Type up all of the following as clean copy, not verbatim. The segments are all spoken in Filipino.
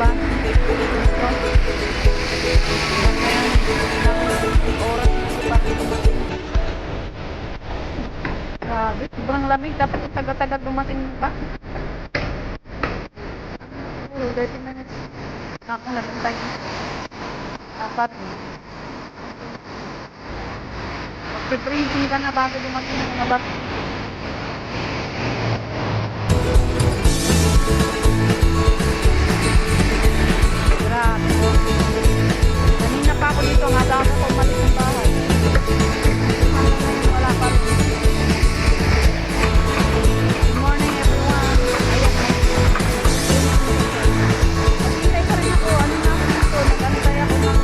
ba? Oras na ito bago dumating. Grabe, sobrang lamig. Dapat yung taga-taga dumating ba? 30 minutes. Nakakalagantay. Dapat. Magpe-freezing ka na bago dumating yung mga bus. Grabe po. Kanina pa ako dito. Nga daw ako umalis ng bahay. Wala pa rin. Good morning everyone. Ayan. Maghintay pa rin ako. Ano na ako dito? Nag-antay ako ng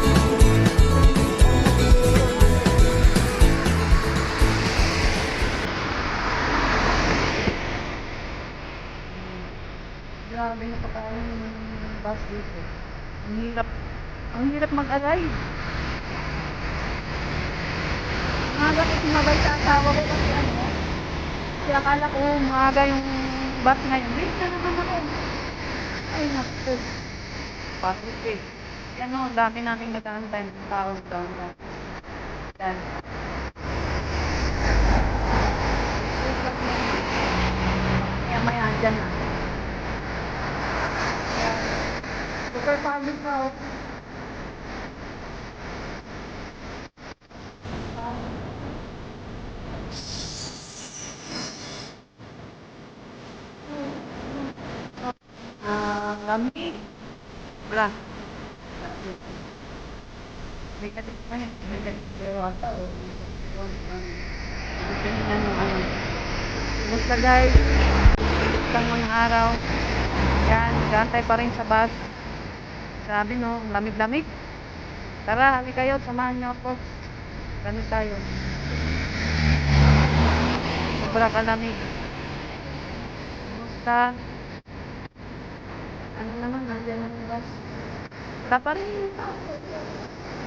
grabe na pagkain ng bus dito. Ang hirap mag-arrive. Maaga ko sumabay sa asawa ko kasi kasi akala ko maaga yung bus ngayon. Late na naman ako. Ay, naku. Pasok eh. Yan o, dami namin nag-aantay ng taong doon. Yan. Maya-maya, dyan na. Super pagod na ako. Lamig. Wala. May katik pa yan. May katik pa ata o. Basta guys. Isang mga araw. Yan. Nag-aantay pa rin sa bus. Sabi no, lamig-lamig. Tara, hali kayo. Samahan niyo ako. Ganun tayo. Sobra ka lamig. Basta. Ano naman, nandiyan ang bus. Dapat rin.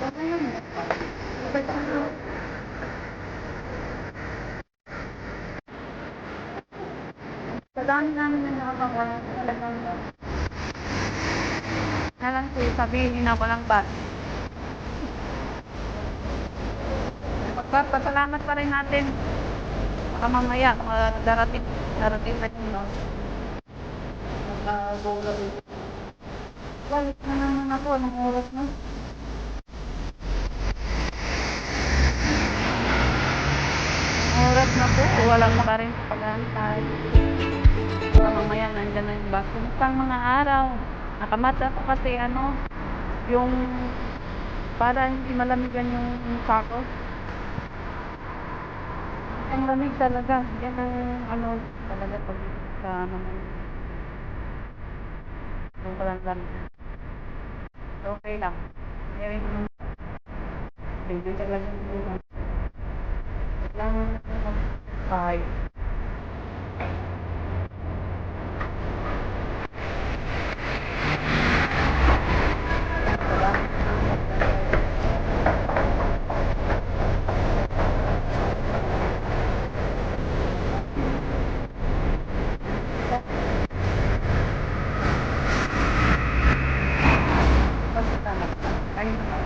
Dapat yun. Dapat yun. Kadami namin na nakakawala. Talagang bus. Nalang sabihin ako ng bus. Pagpapasalamat pa rin natin. Baka mamaya, darating na yung bus. Nakagola rin. Balik na naman ako. Anong oras na? Oras na po. Walang pa rin sa pag-aantay. Baka mamaya nandyan na yung bus. Kumusta mga araw? Nakamata ako kasi yung para hindi malamigan yung sako. Ang lamig talaga. Yan ang talaga pag sa yung palang lamig. Okay lang. Mayroon naman. Hindi talaga yung lang mag-bahay. Galit na.